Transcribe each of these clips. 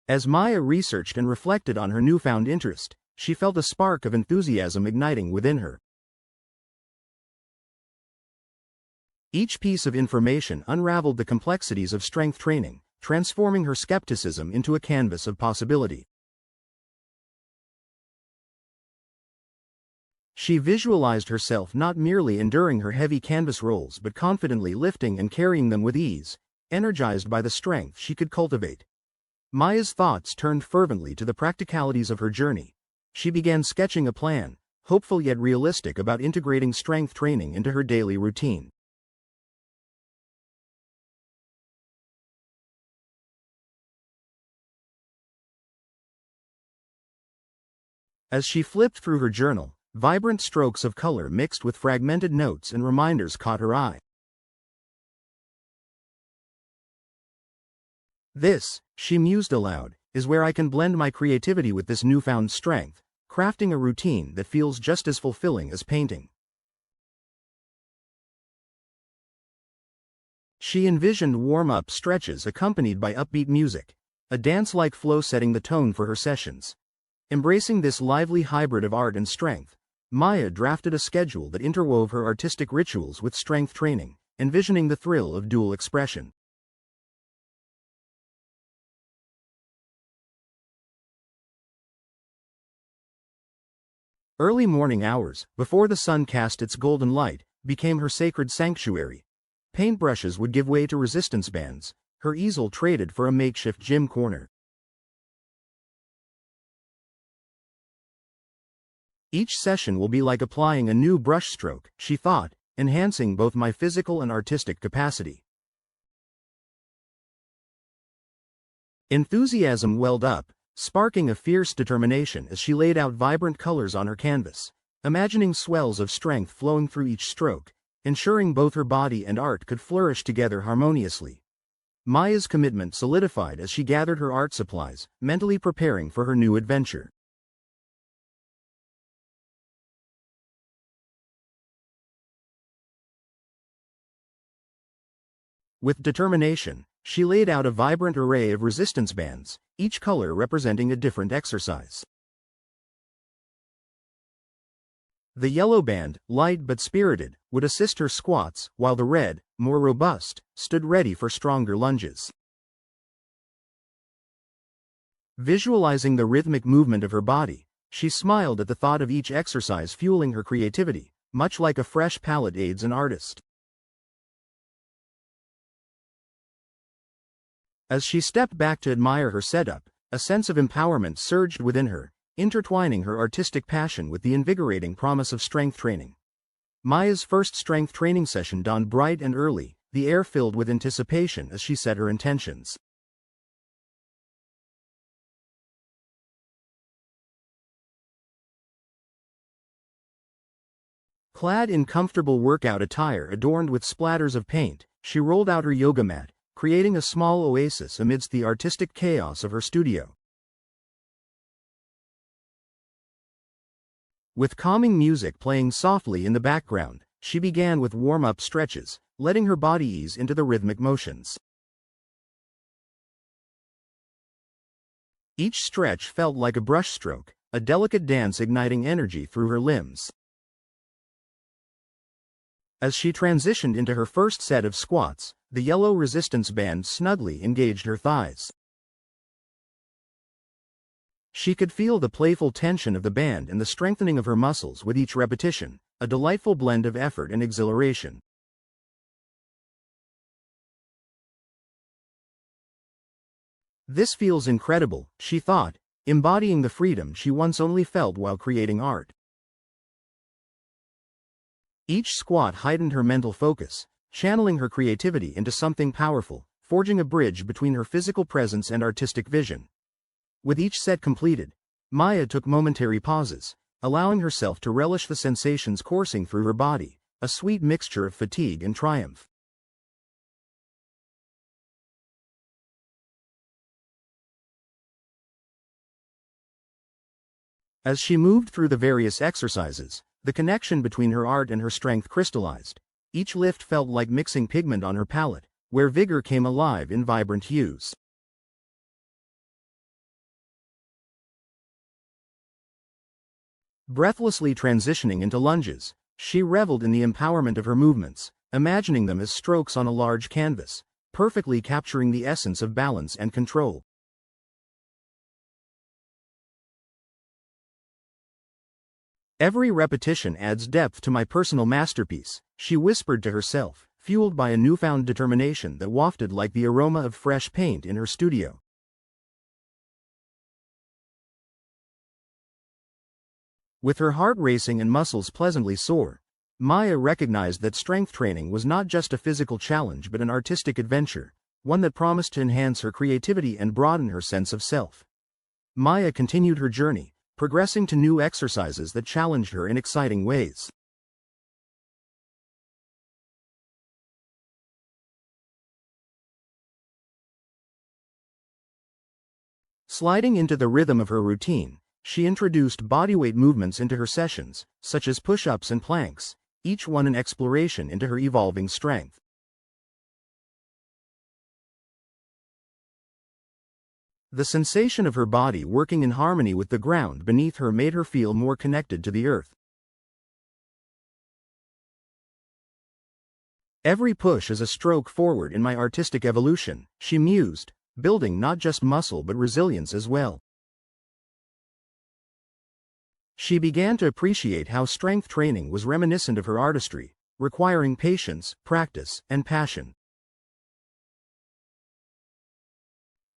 As Maya researched and reflected on her newfound interest, she felt a spark of enthusiasm igniting within her. Each piece of information unraveled the complexities of strength training, transforming her skepticism into a canvas of possibility. She visualized herself not merely enduring her heavy canvas rolls but confidently lifting and carrying them with ease, energized by the strength she could cultivate. Maya's thoughts turned fervently to the practicalities of her journey. She began sketching a plan, hopeful yet realistic about integrating strength training into her daily routine. As she flipped through her journal, vibrant strokes of color mixed with fragmented notes and reminders caught her eye. "This," she mused aloud, "is where I can blend my creativity with this newfound strength, crafting a routine that feels just as fulfilling as painting." She envisioned warm-up stretches accompanied by upbeat music, a dance-like flow setting the tone for her sessions. Embracing this lively hybrid of art and strength, Maya drafted a schedule that interwove her artistic rituals with strength training, envisioning the thrill of dual expression. Early morning hours, before the sun cast its golden light, became her sacred sanctuary. Paintbrushes would give way to resistance bands, her easel traded for a makeshift gym corner. "Each session will be like applying a new brushstroke," she thought, "enhancing both my physical and artistic capacity." Enthusiasm welled up, sparking a fierce determination as she laid out vibrant colors on her canvas, imagining swells of strength flowing through each stroke, ensuring both her body and art could flourish together harmoniously. Maya's commitment solidified as she gathered her art supplies, mentally preparing for her new adventure. With determination, she laid out a vibrant array of resistance bands, each color representing a different exercise. The yellow band, light but spirited, would assist her squats, while the red, more robust, stood ready for stronger lunges. Visualizing the rhythmic movement of her body, she smiled at the thought of each exercise fueling her creativity, much like a fresh palette aids an artist. As she stepped back to admire her setup, a sense of empowerment surged within her, intertwining her artistic passion with the invigorating promise of strength training. Maya's first strength training session dawned bright and early, the air filled with anticipation as she set her intentions. Clad in comfortable workout attire adorned with splatters of paint, she rolled out her yoga mat, creating a small oasis amidst the artistic chaos of her studio. With calming music playing softly in the background, she began with warm-up stretches, letting her body ease into the rhythmic motions. Each stretch felt like a brushstroke, a delicate dance igniting energy through her limbs. As she transitioned into her first set of squats, the yellow resistance band snugly engaged her thighs. She could feel the playful tension of the band and the strengthening of her muscles with each repetition, a delightful blend of effort and exhilaration. "This feels incredible," she thought, embodying the freedom she once only felt while creating art. Each squat heightened her mental focus, channeling her creativity into something powerful, forging a bridge between her physical presence and artistic vision. With each set completed, Maya took momentary pauses, allowing herself to relish the sensations coursing through her body, a sweet mixture of fatigue and triumph. As she moved through the various exercises, the connection between her art and her strength crystallized. Each lift felt like mixing pigment on her palette, where vigor came alive in vibrant hues. Breathlessly transitioning into lunges, she reveled in the empowerment of her movements, imagining them as strokes on a large canvas, perfectly capturing the essence of balance and control. Every repetition adds depth to my personal masterpiece, she whispered to herself, fueled by a newfound determination that wafted like the aroma of fresh paint in her studio. With her heart racing and muscles pleasantly sore, Maya recognized that strength training was not just a physical challenge but an artistic adventure, one that promised to enhance her creativity and broaden her sense of self. Maya continued her journey, progressing to new exercises that challenged her in exciting ways. Sliding into the rhythm of her routine, she introduced bodyweight movements into her sessions, such as push-ups and planks, each one an exploration into her evolving strength. The sensation of her body working in harmony with the ground beneath her made her feel more connected to the earth. Every push is a stroke forward in my artistic evolution, she mused, building not just muscle but resilience as well. She began to appreciate how strength training was reminiscent of her artistry, requiring patience, practice, and passion.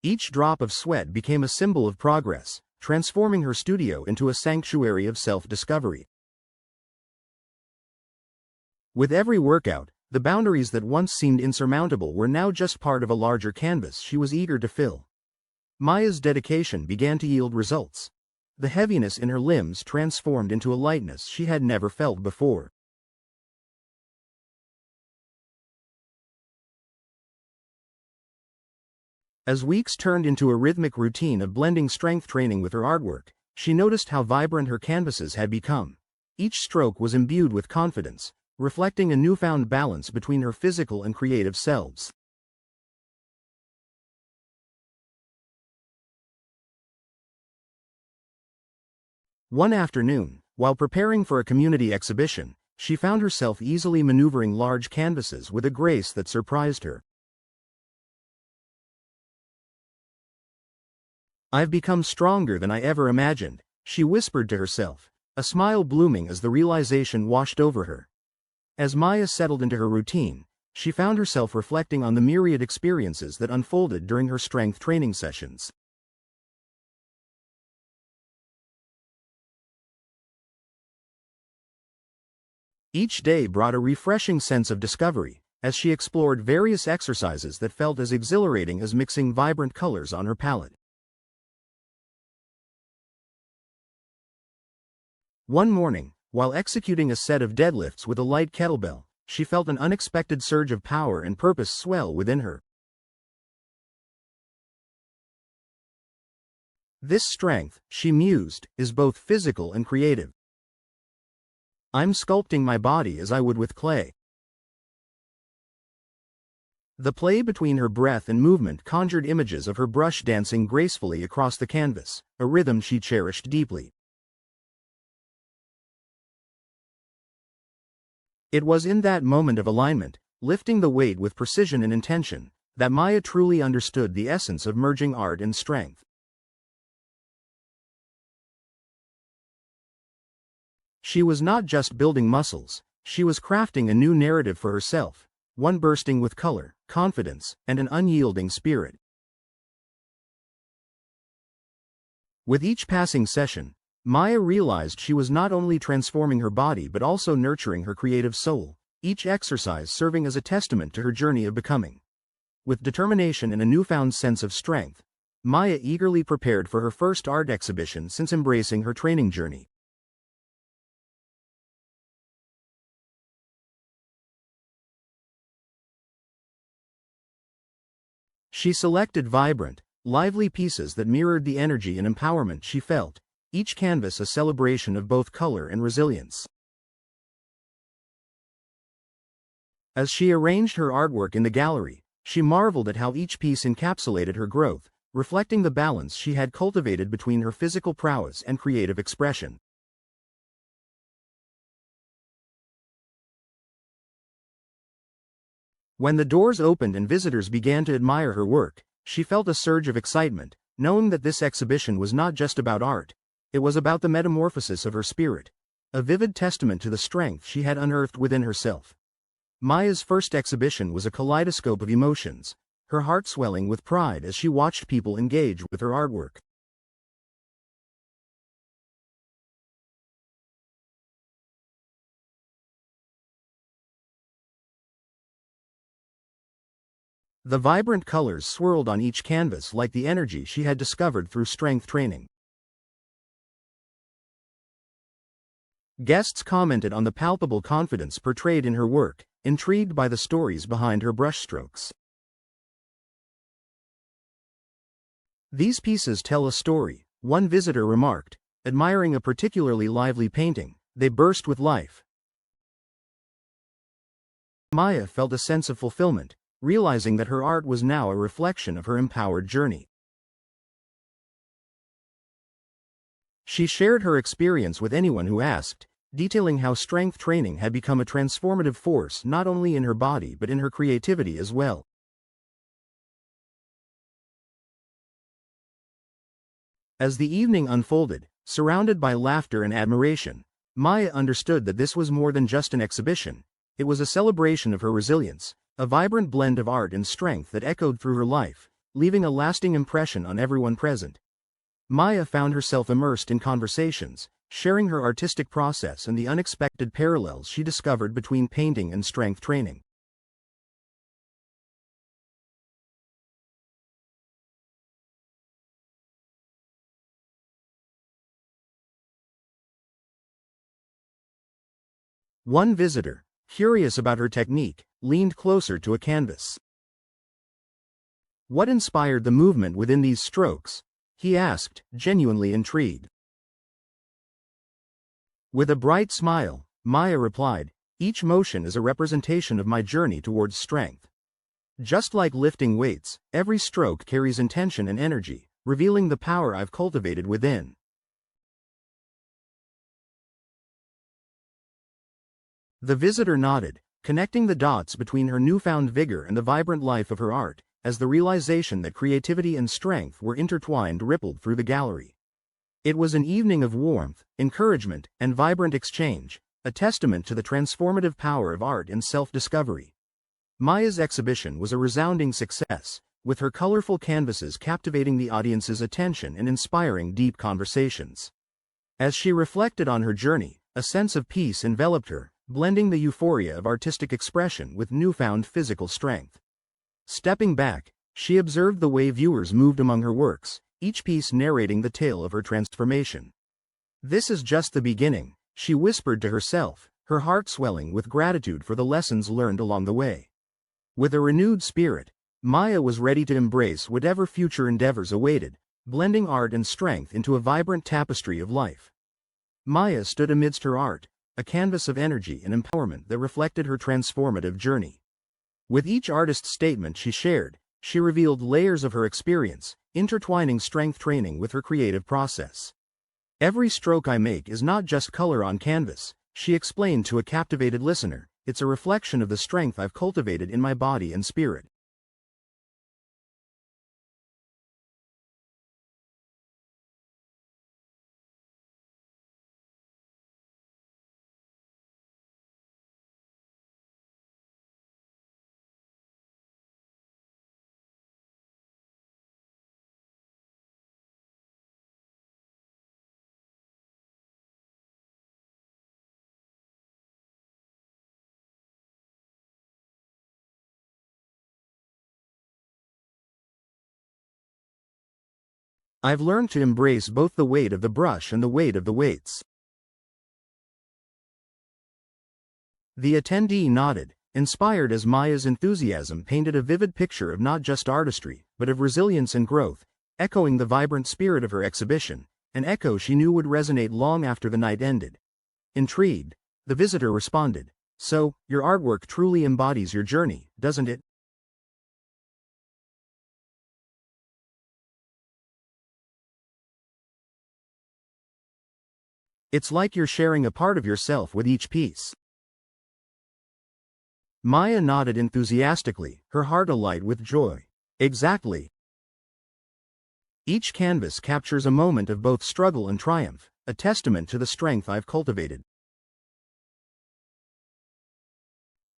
Each drop of sweat became a symbol of progress, transforming her studio into a sanctuary of self-discovery. With every workout, the boundaries that once seemed insurmountable were now just part of a larger canvas she was eager to fill. Maya's dedication began to yield results. The heaviness in her limbs transformed into a lightness she had never felt before. As weeks turned into a rhythmic routine of blending strength training with her artwork, she noticed how vibrant her canvases had become. Each stroke was imbued with confidence, reflecting a newfound balance between her physical and creative selves. One afternoon, while preparing for a community exhibition, she found herself easily maneuvering large canvases with a grace that surprised her. "I've become stronger than I ever imagined," she whispered to herself, a smile blooming as the realization washed over her. As Maya settled into her routine, she found herself reflecting on the myriad experiences that unfolded during her strength training sessions. Each day brought a refreshing sense of discovery, as she explored various exercises that felt as exhilarating as mixing vibrant colors on her palette. One morning, while executing a set of deadlifts with a light kettlebell, she felt an unexpected surge of power and purpose swell within her. This strength, she mused, is both physical and creative. I'm sculpting my body as I would with clay. The play between her breath and movement conjured images of her brush dancing gracefully across the canvas, a rhythm she cherished deeply. It was in that moment of alignment, lifting the weight with precision and intention, that Maya truly understood the essence of merging art and strength. She was not just building muscles, she was crafting a new narrative for herself, one bursting with color, confidence, and an unyielding spirit. With each passing session, Maya realized she was not only transforming her body but also nurturing her creative soul, each exercise serving as a testament to her journey of becoming. With determination and a newfound sense of strength, Maya eagerly prepared for her first art exhibition since embracing her training journey. She selected vibrant, lively pieces that mirrored the energy and empowerment she felt, each canvas a celebration of both color and resilience. As she arranged her artwork in the gallery, she marveled at how each piece encapsulated her growth, reflecting the balance she had cultivated between her physical prowess and creative expression. When the doors opened and visitors began to admire her work, she felt a surge of excitement, knowing that this exhibition was not just about art. It was about the metamorphosis of her spirit, a vivid testament to the strength she had unearthed within herself. Maya's first exhibition was a kaleidoscope of emotions, her heart swelling with pride as she watched people engage with her artwork. The vibrant colors swirled on each canvas like the energy she had discovered through strength training. Guests commented on the palpable confidence portrayed in her work, intrigued by the stories behind her brushstrokes. "These pieces tell a story," one visitor remarked, admiring a particularly lively painting. "They burst with life." Maya felt a sense of fulfillment, realizing that her art was now a reflection of her empowered journey. She shared her experience with anyone who asked, detailing how strength training had become a transformative force not only in her body but in her creativity as well. As the evening unfolded, surrounded by laughter and admiration, Maya understood that this was more than just an exhibition. It was a celebration of her resilience, a vibrant blend of art and strength that echoed through her life, leaving a lasting impression on everyone present. Maya found herself immersed in conversations, sharing her artistic process and the unexpected parallels she discovered between painting and strength training. One visitor, curious about her technique, leaned closer to a canvas. "What inspired the movement within these strokes?" he asked, genuinely intrigued. With a bright smile, Maya replied, "Each motion is a representation of my journey towards strength. Just like lifting weights, every stroke carries intention and energy, revealing the power I've cultivated within." The visitor nodded, connecting the dots between her newfound vigor and the vibrant life of her art, as the realization that creativity and strength were intertwined rippled through the gallery. It was an evening of warmth, encouragement, and vibrant exchange, a testament to the transformative power of art and self-discovery. Maya's exhibition was a resounding success, with her colorful canvases captivating the audience's attention and inspiring deep conversations. As she reflected on her journey, a sense of peace enveloped her, blending the euphoria of artistic expression with newfound physical strength. Stepping back, she observed the way viewers moved among her works, each piece narrating the tale of her transformation. "This is just the beginning," she whispered to herself, her heart swelling with gratitude for the lessons learned along the way. With a renewed spirit, Maya was ready to embrace whatever future endeavors awaited, blending art and strength into a vibrant tapestry of life. Maya stood amidst her art, a canvas of energy and empowerment that reflected her transformative journey. With each artist's statement she shared, she revealed layers of her experience, intertwining strength training with her creative process. "Every stroke I make is not just color on canvas," she explained to a captivated listener, "it's a reflection of the strength I've cultivated in my body and spirit." "I've learned to embrace both the weight of the brush and the weight of the weights." The attendee nodded, inspired as Maya's enthusiasm painted a vivid picture of not just artistry, but of resilience and growth, echoing the vibrant spirit of her exhibition, an echo she knew would resonate long after the night ended. Intrigued, the visitor responded, "So, your artwork truly embodies your journey, doesn't it?" "It's like you're sharing a part of yourself with each piece." Maya nodded enthusiastically, her heart alight with joy. Exactly. Each canvas captures a moment of both struggle and triumph, a testament to the strength I've cultivated.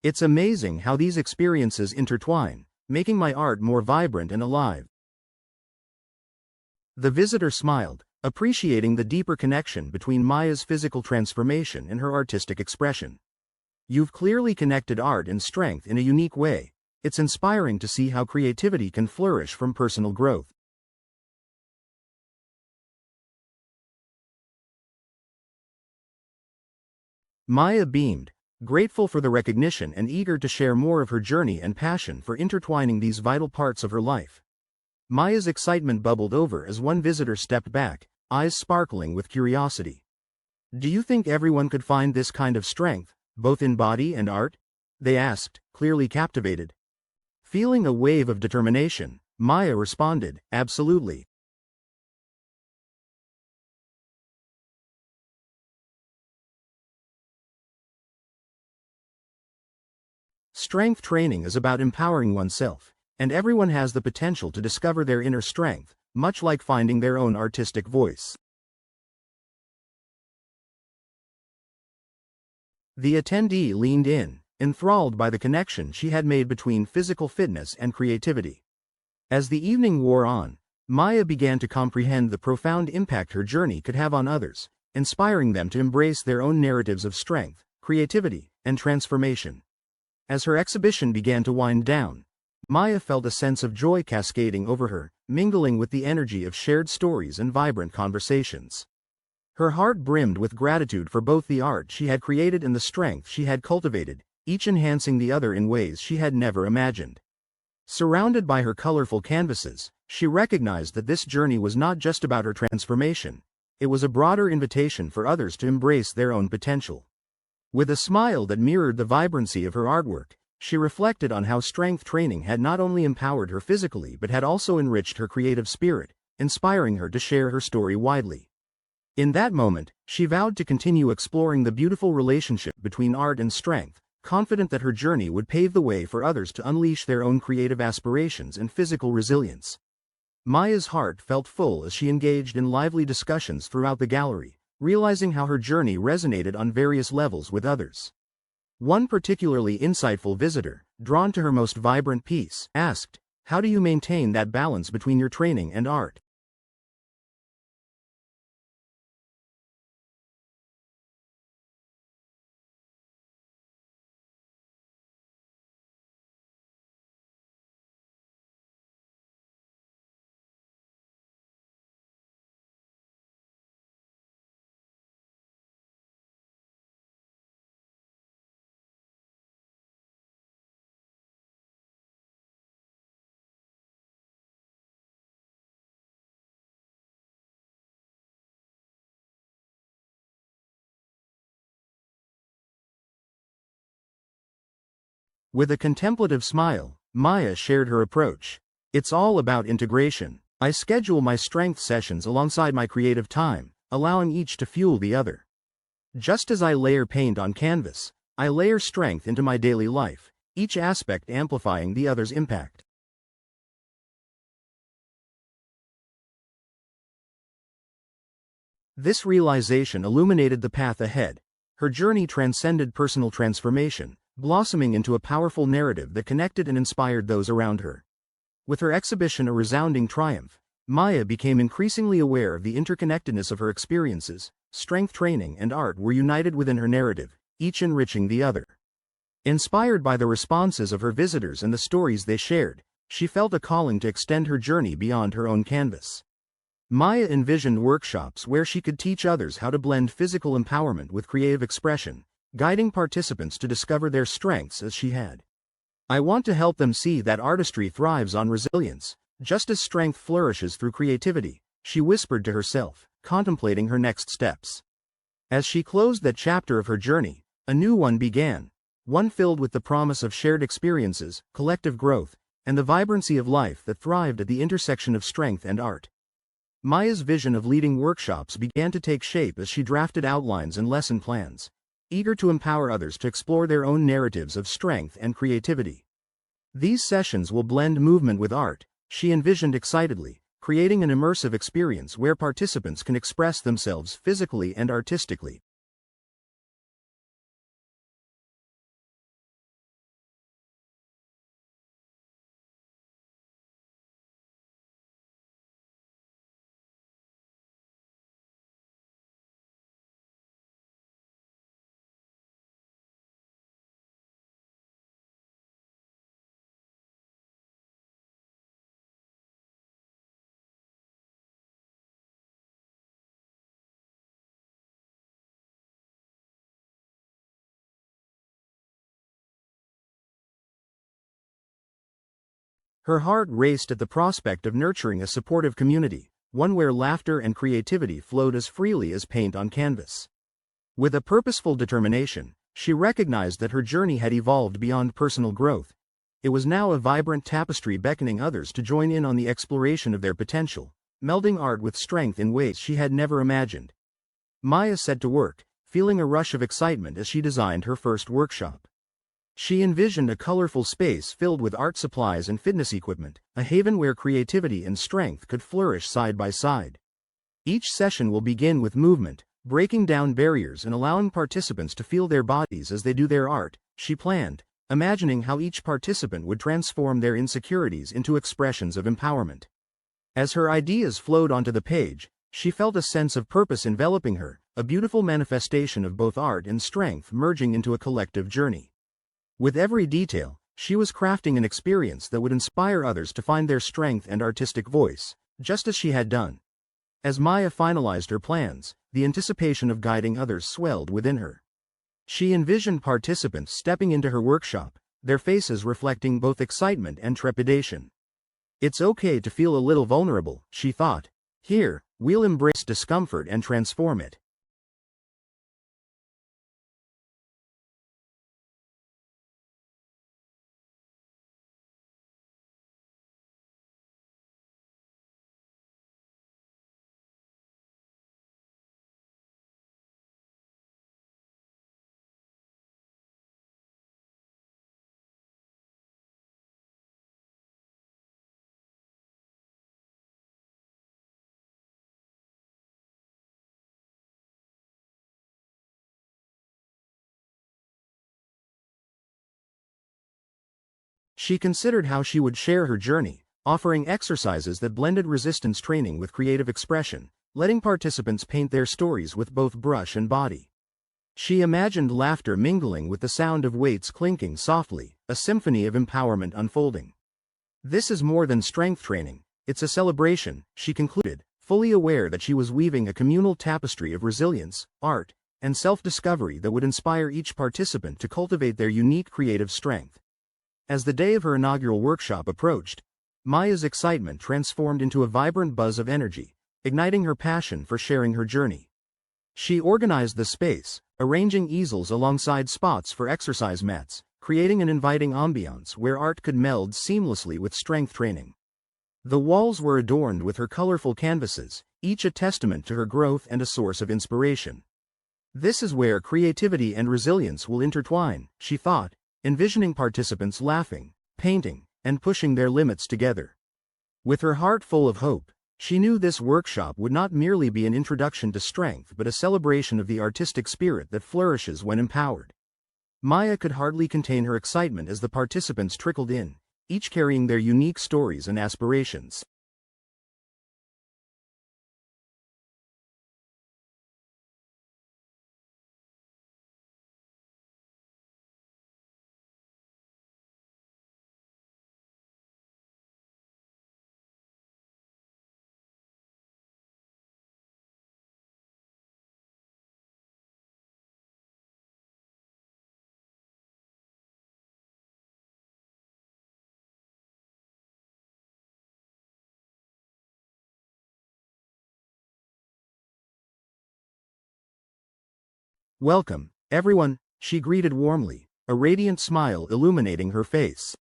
It's amazing how these experiences intertwine, making my art more vibrant and alive. The visitor smiled, appreciating the deeper connection between Maya's physical transformation and her artistic expression. You've clearly connected art and strength in a unique way. It's inspiring to see how creativity can flourish from personal growth. Maya beamed, grateful for the recognition and eager to share more of her journey and passion for intertwining these vital parts of her life. Maya's excitement bubbled over as one visitor stepped back, eyes sparkling with curiosity. Do you think everyone could find this kind of strength, both in body and art? They asked, clearly captivated. Feeling a wave of determination, Maya responded, absolutely. Strength training is about empowering oneself, and everyone has the potential to discover their inner strength, much like finding their own artistic voice. The attendee leaned in, enthralled by the connection she had made between physical fitness and creativity. As the evening wore on, Maya began to comprehend the profound impact her journey could have on others, inspiring them to embrace their own narratives of strength, creativity, and transformation. As her exhibition began to wind down, Maya felt a sense of joy cascading over her, mingling with the energy of shared stories and vibrant conversations. Her heart brimmed with gratitude for both the art she had created and the strength she had cultivated, each enhancing the other in ways she had never imagined. Surrounded by her colorful canvases, she recognized that this journey was not just about her transformation, it was a broader invitation for others to embrace their own potential. With a smile that mirrored the vibrancy of her artwork, she reflected on how strength training had not only empowered her physically but had also enriched her creative spirit, inspiring her to share her story widely. In that moment, she vowed to continue exploring the beautiful relationship between art and strength, confident that her journey would pave the way for others to unleash their own creative aspirations and physical resilience. Maya's heart felt full as she engaged in lively discussions throughout the gallery, realizing how her journey resonated on various levels with others. One particularly insightful visitor, drawn to her most vibrant piece, asked, "How do you maintain that balance between your training and art?" With a contemplative smile, Maya shared her approach. "It's all about integration. I schedule my strength sessions alongside my creative time, allowing each to fuel the other. Just as I layer paint on canvas, I layer strength into my daily life, each aspect amplifying the other's impact." This realization illuminated the path ahead. Her journey transcended personal transformation, blossoming into a powerful narrative that connected and inspired those around her. With her exhibition a resounding triumph, Maya became increasingly aware of the interconnectedness of her experiences. Strength training and art were united within her narrative, each enriching the other. Inspired by the responses of her visitors and the stories they shared, she felt a calling to extend her journey beyond her own canvas. Maya envisioned workshops where she could teach others how to blend physical empowerment with creative expression, guiding participants to discover their strengths as she had. "I want to help them see that artistry thrives on resilience, just as strength flourishes through creativity," she whispered to herself, contemplating her next steps. As she closed that chapter of her journey, a new one began, one filled with the promise of shared experiences, collective growth, and the vibrancy of life that thrived at the intersection of strength and art. Maya's vision of leading workshops began to take shape as she drafted outlines and lesson plans, eager to empower others to explore their own narratives of strength and creativity. These sessions will blend movement with art, she envisioned excitedly, creating an immersive experience where participants can express themselves physically and artistically. Her heart raced at the prospect of nurturing a supportive community, one where laughter and creativity flowed as freely as paint on canvas. With a purposeful determination, she recognized that her journey had evolved beyond personal growth. It was now a vibrant tapestry beckoning others to join in on the exploration of their potential, melding art with strength in ways she had never imagined. Maya set to work, feeling a rush of excitement as she designed her first workshop. She envisioned a colorful space filled with art supplies and fitness equipment, a haven where creativity and strength could flourish side by side. Each session will begin with movement, breaking down barriers and allowing participants to feel their bodies as they do their art, she planned, imagining how each participant would transform their insecurities into expressions of empowerment. As her ideas flowed onto the page, she felt a sense of purpose enveloping her, a beautiful manifestation of both art and strength merging into a collective journey. With every detail, she was crafting an experience that would inspire others to find their strength and artistic voice, just as she had done. As Maya finalized her plans, the anticipation of guiding others swelled within her. She envisioned participants stepping into her workshop, their faces reflecting both excitement and trepidation. It's okay to feel a little vulnerable, she thought. Here, we'll embrace discomfort and transform it. She considered how she would share her journey, offering exercises that blended resistance training with creative expression, letting participants paint their stories with both brush and body. She imagined laughter mingling with the sound of weights clinking softly, a symphony of empowerment unfolding. This is more than strength training, it's a celebration, she concluded, fully aware that she was weaving a communal tapestry of resilience, art, and self-discovery that would inspire each participant to cultivate their unique creative strength. As the day of her inaugural workshop approached, Maya's excitement transformed into a vibrant buzz of energy, igniting her passion for sharing her journey. She organized the space, arranging easels alongside spots for exercise mats, creating an inviting ambiance where art could meld seamlessly with strength training. The walls were adorned with her colorful canvases, each a testament to her growth and a source of inspiration. This is where creativity and resilience will intertwine, she thought, envisioning participants laughing, painting, and pushing their limits together. With her heart full of hope, she knew this workshop would not merely be an introduction to strength but a celebration of the artistic spirit that flourishes when empowered. Maya could hardly contain her excitement as the participants trickled in, each carrying their unique stories and aspirations. Welcome, everyone, she greeted warmly, a radiant smile illuminating her face.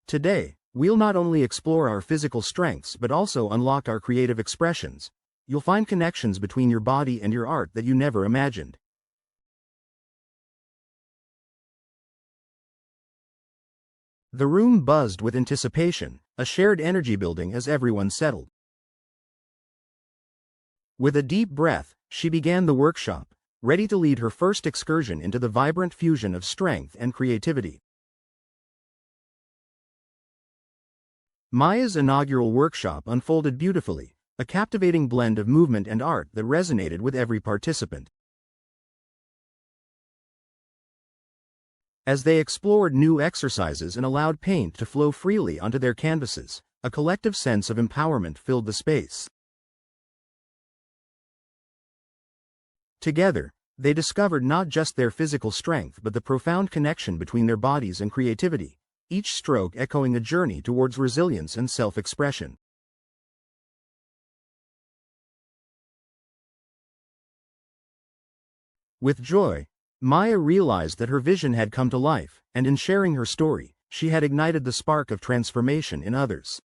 Today, we'll not only explore our physical strengths but also unlock our creative expressions. You'll find connections between your body and your art that you never imagined. The room buzzed with anticipation, a shared energy building as everyone settled. With a deep breath, she began the workshop, ready to lead her first excursion into the vibrant fusion of strength and creativity. Maya's inaugural workshop unfolded beautifully, a captivating blend of movement and art that resonated with every participant. As they explored new exercises and allowed paint to flow freely onto their canvases, a collective sense of empowerment filled the space. Together, they discovered not just their physical strength but the profound connection between their bodies and creativity, each stroke echoing a journey towards resilience and self-expression. With joy, Maya realized that her vision had come to life, and in sharing her story, she had ignited the spark of transformation in others.